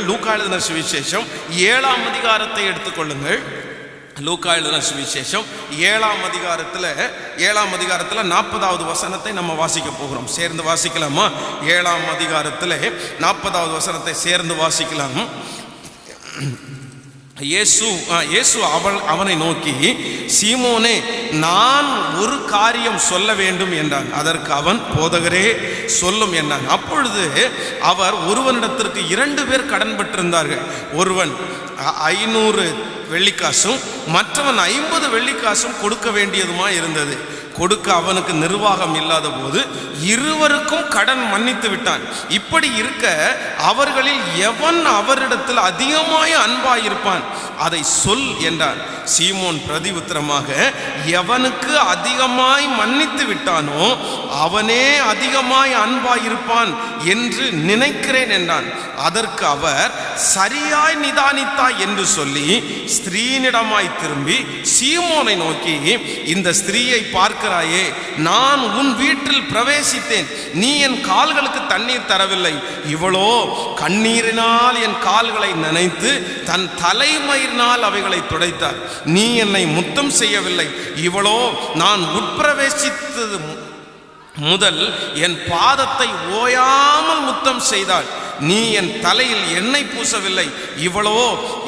லூக்கா எழுதின சுவிசேஷம் 7ஆம் அதிகாரத்தை எடுத்துக்கொள்ளுங்கள். லூக்கா எழுதின சுவிசேஷம் 7ஆம் அதிகாரத்தில் 40வது வசனத்தை நம்ம வாசிக்க போகிறோம். சேர்ந்து வாசிக்கலாமா? 7ஆம் அதிகாரத்தில் 40வது வசனத்தை சேர்ந்து வாசிக்கலாம். இயேசு அவனை நோக்கி, சீமோனே, நான் ஒரு காரியம் சொல்ல வேண்டும் என்றான். அதற்கு அவன், போதகரே, சொல்லும் என்றான். அப்பொழுது அவர், ஒருவனிடத்திற்கு 2 பேர் கடன் பட்டிருந்தார்கள். ஒருவன் 500 வெள்ளிக்காசும் மற்றவன் 50 வெள்ளிக்காசும் கொடுக்க வேண்டியதுமா இருந்தது. கொடுக்க அவனுக்கு நிர்வாகம் இல்லாத போது இருவருக்கும் கடன் மன்னித்து விட்டான். இப்படி இருக்க அவர்களில் எவன் அவரிடத்தில் அதிகமாய் அன்பாயிருப்பான், அதை சொல் என்றார். சீமோன் பிரதி உத்தரமாக, எவனுக்கு அதிகமாய் மன்னித்து விட்டானோ அவனே அதிகமாய் அன்பாயிருப்பான் என்று நினைக்கிறேன் என்றான். அதற்கு அவர், சரியாய் நிதானித்தாய் என்று சொல்லி ஸ்திரீனிடமாய் திரும்பி சீமோனை நோக்கி, இந்த ஸ்திரீயை பார்க்கிறாயே, நான் உன் வீட்டில் பிரவேசித்தேன், நீ என் கால்களுக்கு தண்ணீர் தரவில்லை. இவளோ கண்ணீரினால் என் கால்களை நனைத்து தன் தலைமயிரினால் அவைகளை துடைத்தார். நீ என்னை முத்தம் செய்யவில்லை. இவளோ நான் உட்பிரவேசித்தது முதல் என் பாதத்தை ஓயாமல் முத்தம் செய்தாள். நீ என் தலையில் எண்ணெய் பூசவில்லை. இவளோ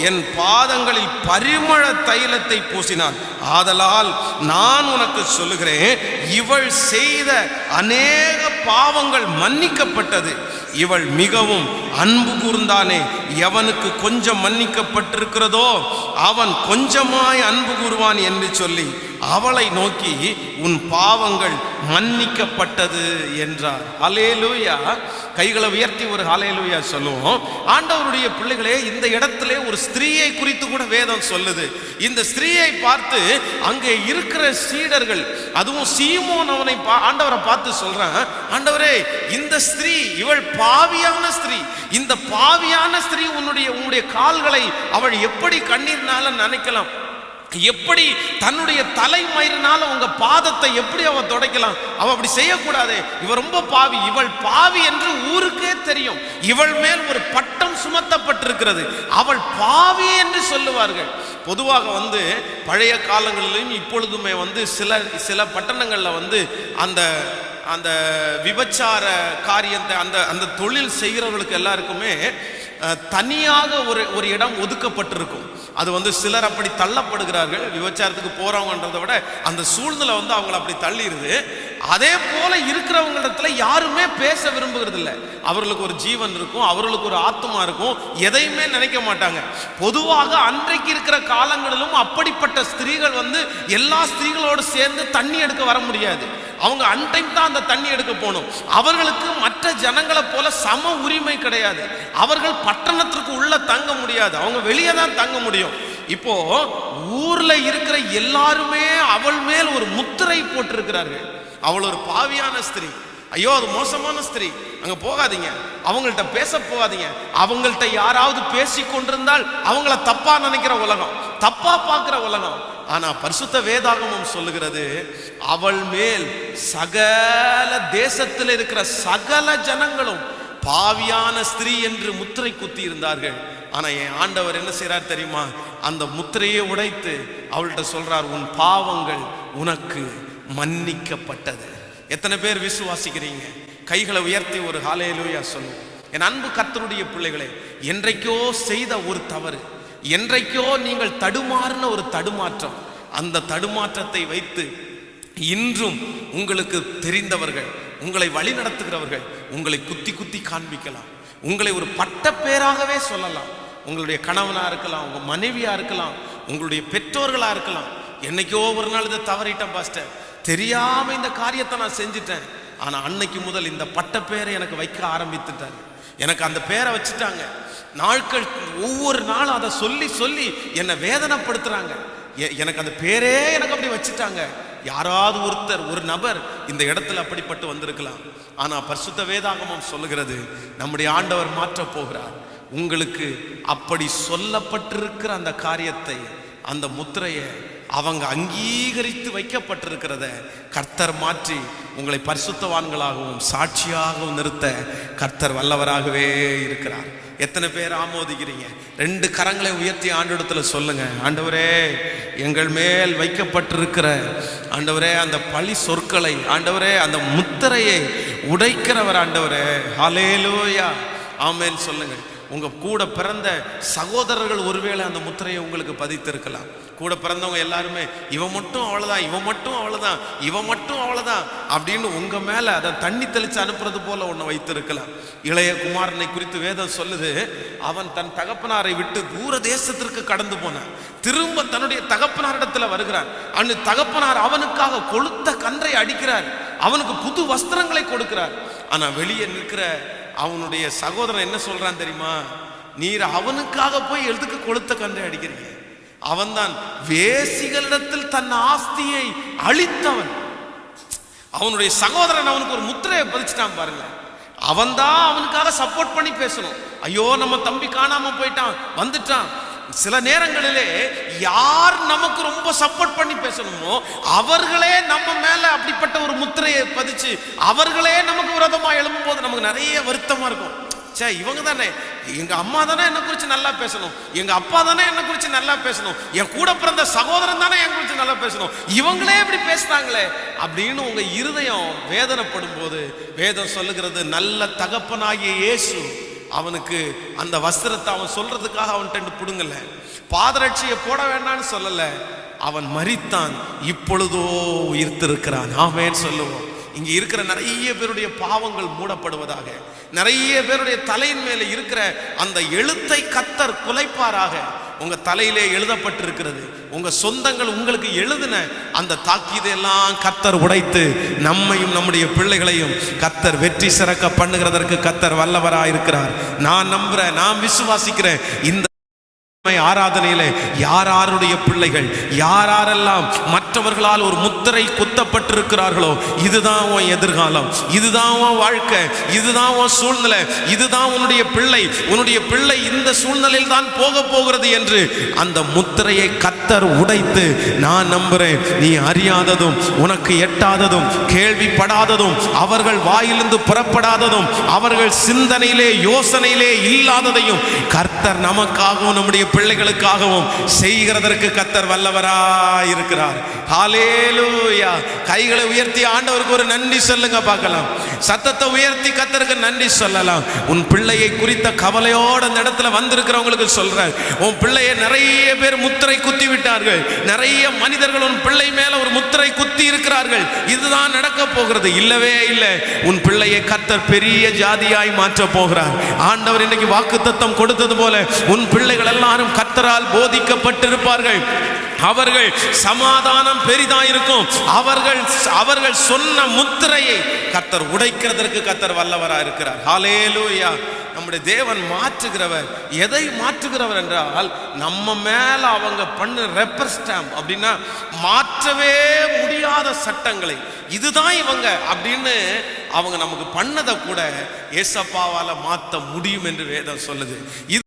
என் பாதங்களில் பரிமள தைலத்தை பூசினாள். ஆதலால் நான் உனக்கு சொல்லுகிறேன், இவள் செய்த அநேக பாவங்கள் மன்னிக்கப்பட்டது, இவள் மிகவும் அன்பு கூர்ந்தானே. எவனுக்கு கொஞ்சம் மன்னிக்கப்பட்டிருக்கிறதோ அவன் கொஞ்சமாய் அன்பு கூறுவான் என்று சொல்லி அவளை நோக்கி, உன் பாவங்கள் மன்னிக்கப்பட்டது என்றார். ஹல்லேலூயா. கைகளை உயர்த்தி ஒரு ஹல்லேலூயா சொல்லுவோம். ஆண்டவருடைய பிள்ளைகளே, இந்த இடத்திலே ஒரு ஸ்திரீயை குறித்து கூட வேதம் சொல்லுது. இந்த ஸ்திரீயை பார்த்து அங்கே இருக்கிற சீடர்கள், அதுவும் சீமோன் ஆண்டவரை பார்த்து சொல்றான், ஆண்டவரே, இந்த ஸ்திரீ, இவள் பாவியான ஸ்திரீ, இந்த பாவியான ஸ்திரீ உன்னுடைய கால்களை அவள் எப்படி கண்ணீர்னால நனைக்கலாம், எப்படி தன்னுடைய தலைமயிரினால உங்க பாதத்தை எப்படி அவ துடைக்கலாம்? அவ அப்படி செய்யக்கூடாது. இவ ரொம்ப பாவி, இவள் பாவி என்று ஊருக்கே தெரியும். இவள் மேல் ஒரு பட்டம் சுமத்தப்பட்டிருக்கிறது. அவள் பாவி என்று சொல்லுவார்கள். பொதுவாக பழைய காலங்களிலும் இப்பொழுதுமே சில பட்டணங்கள்ல அந்த விபச்சார காரியத்தை அந்த தொழில் செய்கிறவர்களுக்கு எல்லாருக்குமே தனியாக ஒரு இடம் ஒதுக்கப்பட்டிருக்கும். அது சிலர் அப்படி தள்ளப்படுகிறார்கள். விபச்சாரத்துக்கு போறவங்கன்றதை விட அந்த சூழ்நிலை அவங்களை அப்படி தள்ளிடுது. அதே போல இருக்கிறவங்களிடத்துல யாருமே பேச விரும்புகிறது இல்லை. அவர்களுக்கு ஒரு ஜீவன் இருக்கும், அவர்களுக்கு ஒரு ஆத்மா இருக்கும், எதையுமே நினைக்க மாட்டாங்க. பொதுவாக அன்றைக்கு இருக்கிற காலங்களிலும் அப்படிப்பட்ட ஸ்திரீகள் எல்லா ஸ்திரீகளோடு சேர்ந்து தண்ணி எடுக்க வர முடியாது. அவங்க அன்றைக்கு தான் அந்த தண்ணி எடுக்க போகணும். அவர்களுக்கு மற்ற ஜனங்களை போல சம உரிமை கிடையாது. அவர்கள் பட்டணத்திற்கு உள்ள தங்க முடியாது, அவங்க வெளியே தான் தங்க முடியும். இப்போ ஊர்ல இருக்கிற எல்லாருமே அவள் மேல் ஒரு முத்திரை போட்டிருக்கிறார்கள். அவள் ஒரு பாவியான ஸ்திரீ, ஐயோ அது மோசமான ஸ்திரீ, அங்க போகாதீங்க, அவங்கள்ட்ட பேச போகாதீங்க. அவங்கள்ட்ட யாராவது பேசி கொண்டிருந்தால் அவங்கள தப்பா நினைக்கிற உலகம், தப்பா பார்க்கிற உலகம். ஆனா பரிசுத்த வேதாகமம் சொல்லுகிறது, அவள் மேல் சகல தேசத்தில் இருக்கிற சகல ஜனங்களும் பாவியான ஸ்திரீ என்று முத்திரை குத்தி இருந்தார்கள். ஆனா என் ஆண்டவர் என்ன செய்றார் தெரியுமா? அந்த முத்திரையை உடைத்து அவள்கிட்ட சொல்றார், உன் பாவங்கள் உனக்கு மன்னிக்கப்பட்டது. எத்தனை பேர் விசுவாசிக்கிறீங்க? கைகளை உயர்த்தி ஒரு ஹல்லேலூயா சொல்லுவோம். என் அன்பு கர்த்தருடைய பிள்ளைகளே, என்றைக்கோ செய்த ஒரு தவறு, என்றைக்கோ நீங்கள் தடுமாறின ஒரு தடுமாற்றம், அந்த தடுமாற்றத்தை வைத்து இன்றும் உங்களுக்கு தெரிந்தவர்கள், உங்களை வழி நடத்துகிறவர்கள் உங்களை குத்தி குத்தி காண்பிக்கலாம். உங்களை ஒரு பட்ட பேராகவே சொல்லலாம். உங்களுடைய கணவனா இருக்கலாம், உங்க மனைவியா இருக்கலாம், உங்களுடைய பெற்றோர்களா இருக்கலாம். என்னைக்கோ ஒரு நாள் இதை தவறிட்டேன் பாஸ்டர், தெரியாம இந்த காரியத்தை நான் செஞ்சிட்டேன், ஆனா அன்னைக்கு முதல் இந்த பட்ட பேரை எனக்கு வைக்க ஆரம்பித்துட்டாங்க, எனக்கு அந்த பேரை வச்சுட்டாங்க. நாட்கள் ஒவ்வொரு நாளும் அதை சொல்லி சொல்லி என்னை வேதனைப்படுத்துறாங்க. எனக்கு அந்த பேரே எனக்கு அப்படி வச்சுட்டாங்க. யாராவது ஒரு நபர் இந்த இடத்துல அப்படிப்பட்டு வந்திருக்கலாம். ஆனா பரிசுத்த வேதாகமம் சொல்லுகிறது, நம்முடைய ஆண்டவர் மாற்ற போகிறார். உங்களுக்கு அப்படி சொல்லப்பட்டிருக்கிற அந்த காரியத்தை, அந்த முத்திரையை அவங்க அங்கீகரித்து வைக்கப்பட்டிருக்கிறத கர்த்தர் மாற்றி உங்களை பரிசுத்தவான்களாகவும் சாட்சியாகவும் நிறுத்த கர்த்தர் வல்லவராகவே இருக்கிறார். எத்தனை பேர் ஆமோதிக்கிறீங்க? 2 கரங்களை உயர்த்தி ஆண்டவரிடத்துல சொல்லுங்க, ஆண்டவரே எங்கள் மேல் வைக்கப்பட்டிருக்கிற ஆண்டவரே அந்த பழி சொற்களை, ஆண்டவரே அந்த முத்திரையை உடைக்கிறவர் ஆண்டவரே. ஹல்லேலூயா, ஆமென் சொல்லுங்க. உங்க கூட பிறந்த சகோதரர்கள் ஒருவேளை அந்த முத்திரையை உங்களுக்கு பதித்திருக்கலாம். கூட பிறந்தவங்க எல்லாருமே இவன் மட்டும் அவ்வளவுதான், இவன் மட்டும் அவ்வளவுதான், இவன் மட்டும் அவ்வளவுதான் அப்படின்னு உங்க மேல அதை தண்ணி தெளிச்சு அனுப்புறது போல ஒன்று வைத்திருக்கலாம். இளைய குமாரனை குறித்து வேதம் சொல்லுது, அவன் தன் தகப்பனாரை விட்டு தூர தேசத்திற்கு கடந்து போனான். திரும்ப தன்னுடைய தகப்பனாரிடத்துல வருகிறான். அந்த தகப்பனார் அவனுக்காக கொளுத்த கன்றை அடிக்கிறார், அவனுக்கு புது வஸ்திரங்களை கொடுக்கிறார். ஆனா வெளியே நிற்கிற அவனுடைய சகோதரன் என்ன சொல்றான் தெரியுமா? நீர் அவனுக்காக போய் எதுக்கு கொளுத்த கன்றை அடிக்கிறீங்க? அவன்தான் வேசிகளிடத்தில் தன் ஆஸ்தியை அழித்தவன். அவனுடைய சகோதரன் அவனுக்கு ஒரு முத்திரையை பதிச்சுட்டான் பாருங்க. அவன்தான் அவனுக்காக சப்போர்ட் பண்ணி பேசணும். ஐயோ நம்ம தம்பி காணாம போயிட்டான், வந்துட்டான். சில நேரங்களிலே யார் நமக்கு ரொம்ப சப்போர்ட் பண்ணி பேசணுமோ அவர்களே நம்ம மேல அப்படிப்பட்ட ஒரு முத்திரையை பதிச்சு அவர்களே நமக்கு விரோதமா எழும்பும் போது நமக்கு நிறைய வருத்தமா இருக்கும். சே, இவங்க தானே, எங்க அம்மா தானே என்னை குறித்து நல்லா பேசணும், எங்க அப்பா தானே என்னை குறித்து நல்லா பேசணும், என் கூட பிறந்த சகோதரன் தானே என் குறித்து நல்லா பேசணும், இவங்களே இப்படி பேசுறாங்களே அப்படின்னு உங்க இருதயம் வேதனைப்படும் போது வேதம் சொல்லுகிறது, நல்ல தகப்பனாகிய இயேசு அவனுக்கு அந்த வஸ்திரத்தை அவன் சொல்றதுக்காக அவன்கிட்ட புடுங்கல, பாதரட்சியை போட வேண்டாம்னு சொல்லல, அவன் மரித்தான், இப்பொழுதோ உயிர்த்திருக்கிறான். ஆமென் சொல்லுவோம். இங்க இருக்கிற நிறைய பேருடைய பாவங்கள் மூடப்படுவதாக, நிறைய பேருடைய தலையின் மேல இருக்கிற அந்த எழுத்தை கர்த்தர் குலைப்பாராக. உங்க தலையிலே எழுதப்பட்டிருக்கிறது, உங்க சொந்தங்கள் உங்களுக்கு எழுதின அந்த தாக்கீதெல்லாம் கர்த்தர் உடைத்து நம்மையும் நம்முடைய பிள்ளைகளையும் கர்த்தர் வெற்றி சிறக்க பண்ணுகிறதற்கு கர்த்தர் வல்லவராயிருக்கிறார். நான் நம்புறேன், நான் விசுவாசிக்கிறேன். இந்த ஆராதனையிலே யாருடைய பிள்ளைகள் யாரெல்லாம் மற்றவர்களால் ஒரு முத்திரை குத்தப்பட்டிருக்கிறார்களோ, இதுதான் உன் எதிர்காலம், இதுதான் உன் வாழ்க்கை, இதுதான் உன் சூழ்நிலை, இதுதான் உன்னுடைய பிள்ளை இந்த சூழ்நிலையில் தான் போக போகிறது என்று அந்த முத்திரையை கர்த்தர் உடைத்து, நான் நம்புறேன், நீ அறியாததும் உனக்கு எட்டாததும் கேள்விப்படாததும் அவர்கள் வாயிலிருந்து புறப்படாததும் அவர்கள் சிந்தனையிலே யோசனையிலே இல்லாததையும் கர்த்தர் நமக்காகவும் நம்முடைய பிள்ளைகளுக்காகவும் செய்கிறதற்கு கர்த்தர் வல்லவராயிருக்கிறார். ஹல்லேலூயா. கைகளை உயர்த்தி ஆண்டவருக்கு ஒரு நன்றி சொல்லுங்க பார்க்கலாம். சத்தத்தை உயர்த்தி கர்த்தருக்கு நன்றி சொல்லலாம். உன் பிள்ளையை குறித்த கவலையோட அந்த இடத்துல வந்திருக்கிறவங்களுக்கு சொல்றேன், உன் பிள்ளையை நிறைய பேர் முத்திரை குத்தி விட்டார்கள், நிறைய மனிதர்கள் உன் பிள்ளை மேல ஒரு முத்திரை குத்தி இருக்கிறார்கள். இதுதான் நடக்க போகிறது. இல்லவே இல்லை. உன் பிள்ளையை கர்த்தர் பெரிய ஜாதியாய் மாற்ற போகிறார். ஆண்டவர் இன்னைக்கு வாக்குத்தத்தம் கொடுத்தது போல உன் பிள்ளைகள் எல்லாரும் கர்த்தரால் போதிக்கப்பட்டிருப்பார்கள். அவர்கள் சமாதானம் பெரிதாயிருக்கும். அவர்கள் சொன்ன முத்திரையை கர்த்தர் உடைக்கிறதற்கு கர்த்தர் வல்லவராக இருக்கிறார். ஹல்லேலூயா. நம்முடைய தேவன் மாற்றுகிறவர். எதை மாற்றுகிறவர் என்றால், நம்ம மேல அவங்க பண்ண ரெப்பர் ஸ்டாம்ப் அப்படின்னா மாற்றவே முடியாத சட்டங்களை, இதுதான் இவங்க அப்படின்னு அவங்க நமக்கு பண்ணதை கூட ஏசப்பாவால மாற்ற முடியும் என்று வேதம் சொல்லுது.